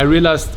I realized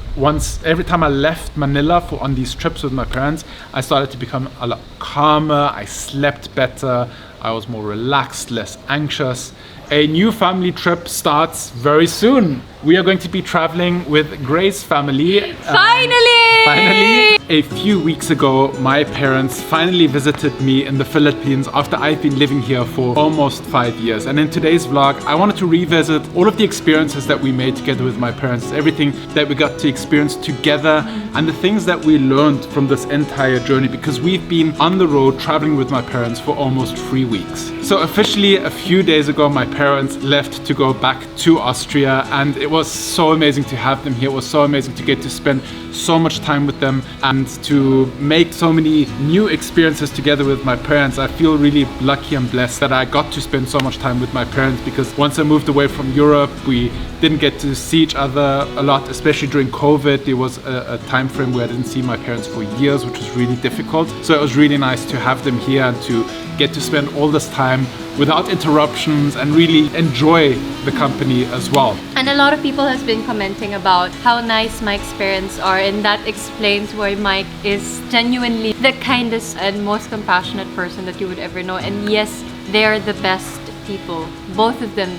every time I left Manila on these trips with my parents, I started to become a lot calmer, I slept better, I was more relaxed, less anxious. A new family trip starts very soon. We are going to be traveling with Grace's family. Finally! A few weeks ago, my parents finally visited me in the Philippines after I've been living here for almost 5 years. And in today's vlog, I wanted to revisit all of the experiences that we made together with my parents, everything that we got to experience together, and the things that we learned from this entire journey, because we've been on the road traveling with my parents for almost 3 weeks. So officially, a few days ago, my parents left to go back to Austria, and it was so amazing to have them here. It was so amazing to get to spend so much time with them and to make so many new experiences together with my parents. I feel really lucky and blessed that I got to spend so much time with my parents, because once I moved away from Europe, we didn't get to see each other a lot, especially during COVID. There was a time frame where I didn't see my parents for years, which was really difficult. So it was really nice to have them here and to get to spend all this time without interruptions and really enjoy the company as well. And a lot of people has been commenting about how nice Mike's parents are, and that explains why Mike is genuinely the kindest and most compassionate person that you would ever know. And yes, they are the best people. Both of them.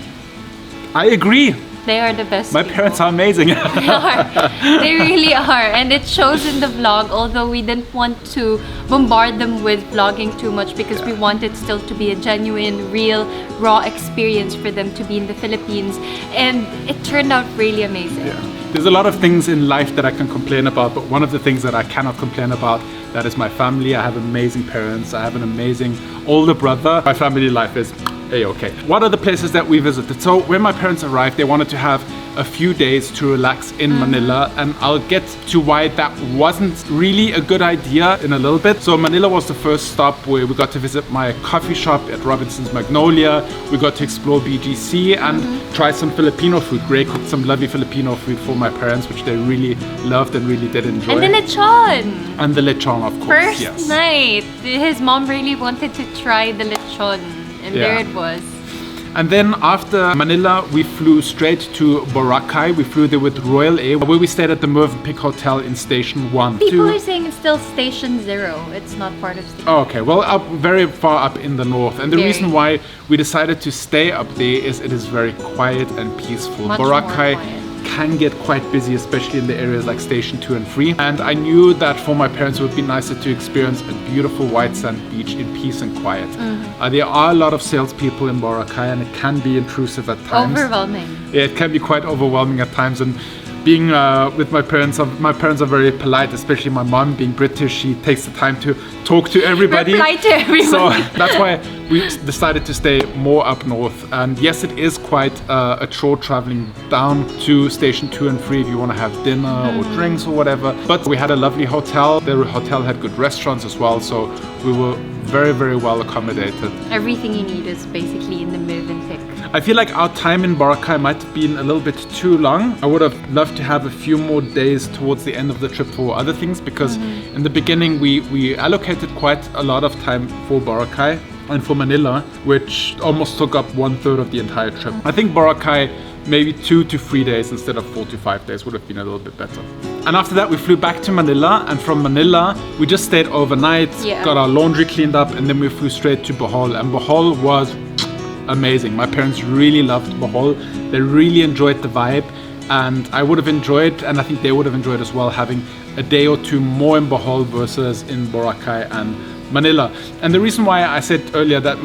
I agree. They are the best My people. parents are amazing. They are. They really are. And it shows in the vlog, although we didn't want to bombard them with vlogging too much, because we wanted still to be a genuine, real, raw experience for them to be in the Philippines. And it turned out really amazing. Yeah. There's a lot of things in life that I can complain about, but one of the things that I cannot complain about, that is my family. I have amazing parents. I have an amazing older brother. My family life is A-okay. What are the places that we visited? So when my parents arrived, they wanted to have a few days to relax in Manila, and I'll get to why that wasn't really a good idea in a little bit. So Manila was the first stop where we got to visit my coffee shop at Robinson's Magnolia. We got to explore BGC and try some Filipino food. Gray cooked some lovely Filipino food for my parents, which they really loved and really did enjoy. And the lechon! And the lechon, of course. First yes. night, his mom really wanted to try the lechon. And there it was. And then after Manila, we flew straight to Boracay. We flew there with Royal Air, where we stayed at the Mövenpick Hotel in Station 1. People are saying it's still Station 0. It's not part of Station 0. Okay, well, up very far up in the north. And the reason why we decided to stay up there is it is very quiet and peaceful. Much Boracay more quiet. Can get quite busy, especially in the areas like Station 2 and 3. And I knew that for my parents it would be nicer to experience a beautiful white sand beach in peace and quiet. There are a lot of salespeople in Boracay, and it can be intrusive at times. Overwhelming. Yeah, it can be quite overwhelming at times. And being with my parents are very polite, especially my mom being British. She takes the time to talk to everybody. Reply to everybody. So that's why we decided to stay more up north. And yes, it is quite a chore traveling down to Station 2 and 3 if you want to have dinner or drinks or whatever. But we had a lovely hotel. The hotel had good restaurants as well, so we were very, very well accommodated. Everything you need is basically in the Mövenpick. I feel like our time in Boracay might have been a little bit too long. I would have loved to have a few more days towards the end of the trip for other things, because in the beginning we allocated quite a lot of time for Boracay and for Manila, which almost took up 1/3 of the entire trip. I think Boracay, maybe 2 to 3 days instead of 4 to 5 days would have been a little bit better. And after that we flew back to Manila, and from Manila we just stayed overnight, got our laundry cleaned up, and then we flew straight to Bohol. And Bohol was amazing. My parents really loved Bohol. They really enjoyed the vibe, and I would have enjoyed, and I think they would have enjoyed as well, having a day or two more in Bohol versus in Boracay and Manila. And the reason why I said earlier that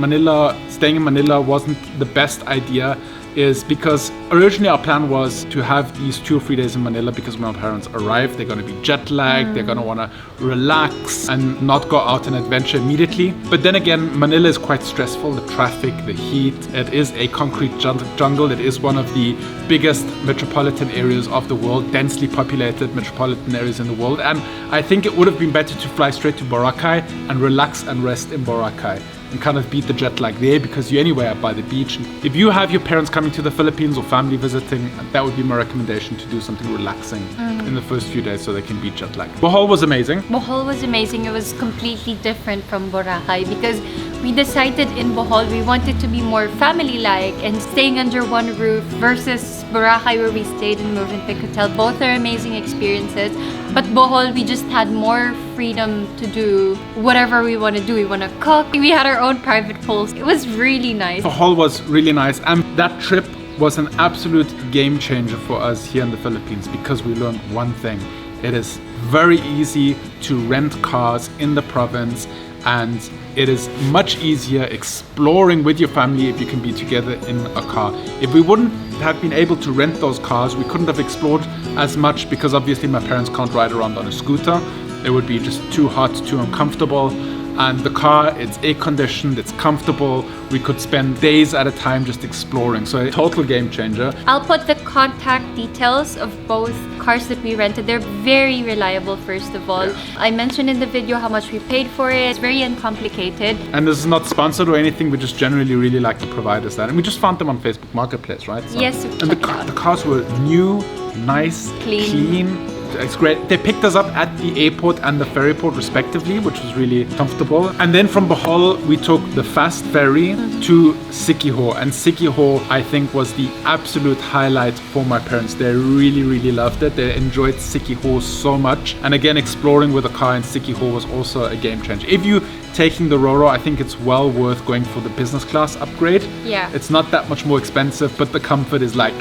staying in Manila wasn't the best idea is because originally our plan was to have these 2 or 3 days in Manila, because when our parents arrive, they're going to be jet lagged, they're going to want to relax and not go out and adventure immediately. But then again, Manila is quite stressful, the traffic, the heat. It is a concrete jungle. It is one of the biggest metropolitan areas of the world, densely populated metropolitan areas in the world. And I think it would have been better to fly straight to Boracay and relax and rest in Boracay. and kind of beat the jet lag there, because you're anywhere by the beach. If you have your parents coming to the Philippines or family visiting, that would be my recommendation, to do something relaxing in the first few days so they can beat jet lag. Bohol was amazing. Bohol was amazing. It was completely different from Boracay because we decided in Bohol we wanted to be more family-like and staying under one roof versus Boracay where we stayed in Movenpick Hotel. Both are amazing experiences, but Bohol we just had more freedom to do whatever we want to do. We want to cook. We had our own private pools. It was really nice. Bohol was really nice, and that trip was an absolute game changer for us here in the Philippines, because we learned one thing. It is very easy to rent cars in the province, and it is much easier exploring with your family if you can be together in a car. If we wouldn't have been able to rent those cars, we couldn't have explored as much, because obviously my parents can't ride around on a scooter. It would be just too hot, too uncomfortable. And the car, it's air conditioned, it's comfortable. We could spend days at a time just exploring. So a total game changer. I'll put the contact details of both cars that we rented. They're very reliable, first of all. Yeah. I mentioned in the video how much we paid for it. It's very uncomplicated. And this is not sponsored or anything. We just generally really like the providers that. And we just found them on Facebook Marketplace, right? So, Yes, and check it out. the cars were new, nice, clean. It's great. They picked us up at the airport and the ferry port respectively, which was really comfortable. And then from Bohol, we took the fast ferry to Siquijor. And Siquijor, I think, was the absolute highlight for my parents. They really, really loved it. They enjoyed Siquijor so much. And again, exploring with a car in Siquijor was also a game changer. If you taking the Roro, I think it's well worth going for the business class upgrade. Yeah. It's not that much more expensive, but the comfort is like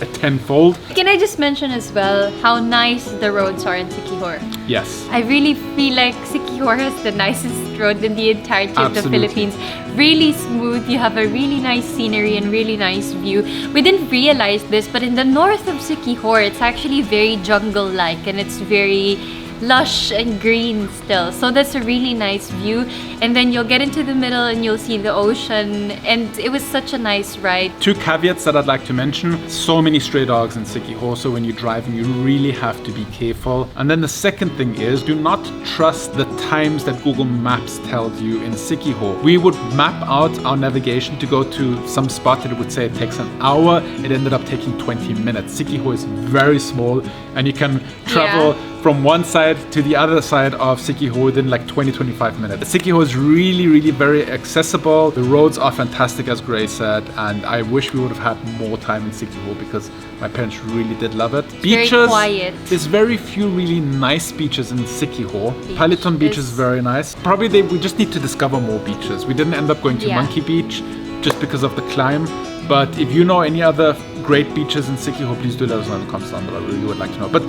a tenfold. Can I just mention as well how nice the roads are in Siquijor? Yes. I really feel like Siquijor has the nicest road in the entirety of the Absolutely. Philippines. Really smooth, you have a really nice scenery and really nice view. We didn't realize this, but in the north of Siquijor, it's actually very jungle-like and it's very lush and green still. So that's a really nice view. And then you'll get into the middle and you'll see the ocean, and it was such a nice ride. Two caveats that I'd like to mention. So many stray dogs in Siquijor, so when you're driving, you really have to be careful. And then the second thing is, do not trust the times that Google Maps tells you in Siquijor. We would map out our navigation to go to some spot that it would say it takes an hour. It ended up taking 20 minutes. Siquijor is very small, and you can travel from one side to the other side of Siquijor within like 20-25 minutes. Siquijor is really, really very accessible. The roads are fantastic, as Grace said, and I wish we would have had more time in Siquijor because my parents really did love it. Very quiet. There's very few really nice beaches in Siquijor. Paliton Beach is very nice. Probably we just need to discover more beaches. We didn't end up going to Monkey Beach just because of the climb. But if you know any other great beaches in Siquijor, please do let us know in the comments down below. I really would like to know. But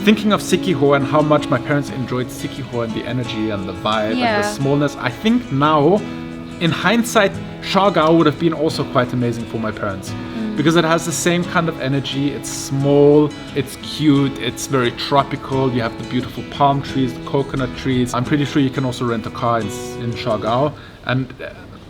thinking of Siquijor and how much my parents enjoyed Siquijor and the energy and the vibe and the smallness, I think now, in hindsight, Siargao would have been also quite amazing for my parents. Because it has the same kind of energy. It's small, it's cute, it's very tropical. You have the beautiful palm trees, the coconut trees. I'm pretty sure you can also rent a car in Siargao. And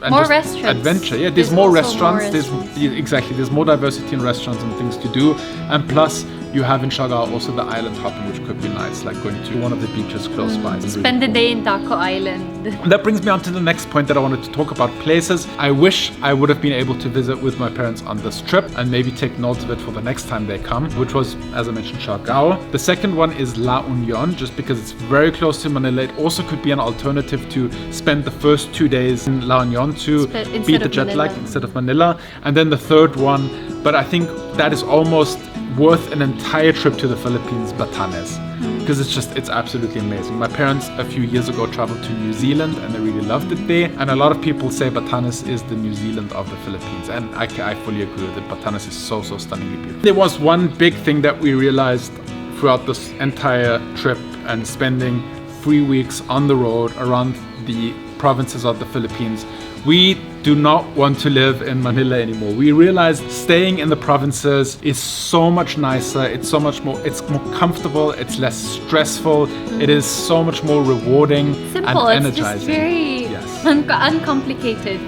more just restaurants. Adventure. Yeah, There's more also restaurants. more restaurants. Exactly. There's more diversity in restaurants and things to do. And plus, you have in Siargao also the island hopping, which could be nice, like going to one of the beaches close by. It's Spend really the day in Daco Island. And that brings me on to the next point that I wanted to talk about, places I wish I would have been able to visit with my parents on this trip and maybe take notes of it for the next time they come, which was, as I mentioned, Siargao. The second one is La Union, just because it's very close to Manila. It also could be an alternative to spend the first 2 days in La Union to beat the jet lag instead of Manila. And then the third one, but I think that is almost worth an entire trip to the Philippines, Batanes. Because it's absolutely amazing. My parents a few years ago traveled to New Zealand and they really loved it there. And a lot of people say Batanes is the New Zealand of the Philippines. And I fully agree with it. Batanes is so stunningly beautiful. There was one big thing that we realized throughout this entire trip and spending 3 weeks on the road around the provinces of the Philippines. We do not want to live in Manila anymore. We realized staying in the provinces is so much nicer. It's so much more, it's more comfortable. It's less stressful. It is so much more rewarding Simple, and it's energizing. just very uncomplicated.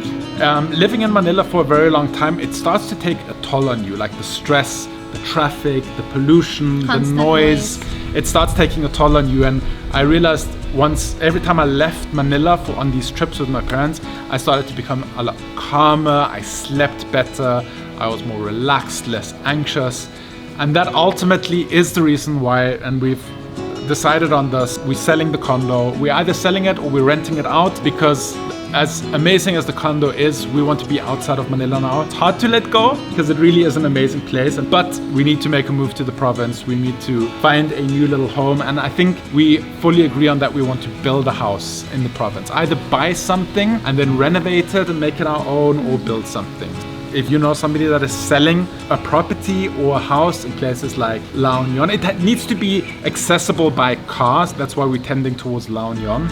Living in Manila for a very long time, it starts to take a toll on you, like the stress, the traffic, the pollution, Constant the noise. it starts taking a toll on you. And I realized every time I left Manila on these trips with my parents, I started to become a lot calmer. I slept better. I was more relaxed, less anxious. And that ultimately is the reason why, and we've decided on this, we're selling the condo. We're either selling it or we're renting it out, because as amazing as the condo is, we want to be outside of Manila now. It's hard to let go because it really is an amazing place, but we need to make a move to the province. We need to find a new little home, and I think we fully agree on that. We want to build a house in the province, either buy something and then renovate it and make it our own, or build something. If you know somebody that is selling a property or a house in places like La Union, it needs to be accessible by cars. That's why we're tending towards La Union.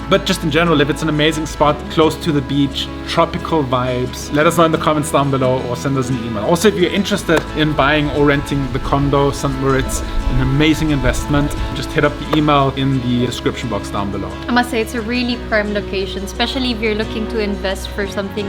But just in general, if it's an amazing spot, close to the beach, tropical vibes, let us know in the comments down below or send us an email. Also, if you're interested in buying or renting the condo somewhere, it's an amazing investment, just hit up the email in the description box down below. I must say, it's a really prime location, especially if you're looking to invest for something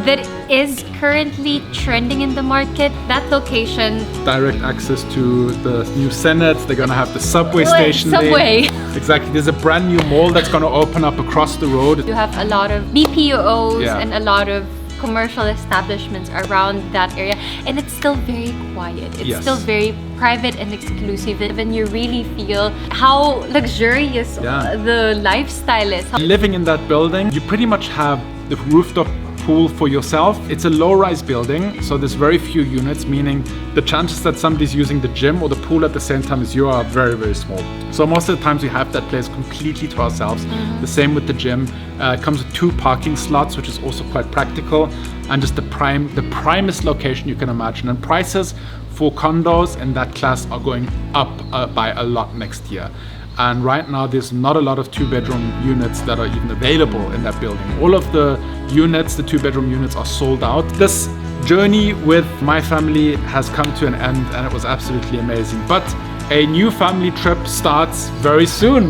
that is currently trending in the market. That location, direct access to the new Senate. They're gonna have the subway station Subway. there. Exactly. There's a brand new mall that's gonna open up across the road. You have a lot of BPOs and a lot of commercial establishments around that area, and it's still very quiet. It's still very private and exclusive, and you really feel how luxurious the lifestyle is. Living in that building, you pretty much have the rooftop pool for yourself. It's a low-rise building, so there's very few units, meaning the chances that somebody's using the gym or the pool at the same time as you are very, very small. So most of the times we have that place completely to ourselves. The same with the gym. It comes with 2 parking slots, which is also quite practical, and just the primest location you can imagine. And prices for condos in that class are going up by a lot next year. And right now, there's not a lot of 2-bedroom units that are even available in that building. All of the units, the 2-bedroom units, are sold out. This journey with my family has come to an end, and it was absolutely amazing. But a new family trip starts very soon.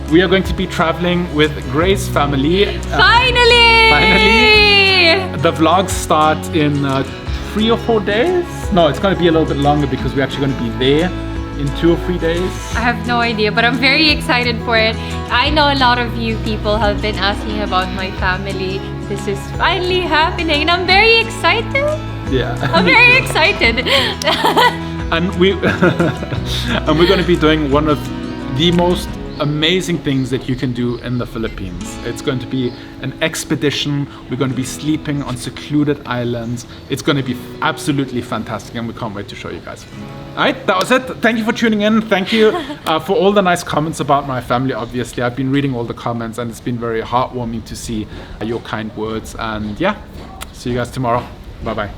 We are going to be traveling with Grace's family. Finally! The vlogs start in 3 or 4 days. No, it's going to be a little bit longer because we're actually going to be there in 2 or 3 days. I have no idea, but I'm very excited for it. I know a lot of you people have been asking about my family. This is finally happening, and I'm very excited. Yeah. I'm very excited. And we're going to be doing one of the most amazing things that you can do in the Philippines. It's going to be an expedition. We're going to be sleeping on secluded islands. It's going to be absolutely fantastic, and we can't wait to show you guys. All right, that was it. Thank you for tuning in. Thank you for all the nice comments about my family. Obviously, I've been reading all the comments, and it's been very heartwarming to see your kind words. And yeah, see you guys tomorrow. Bye-bye.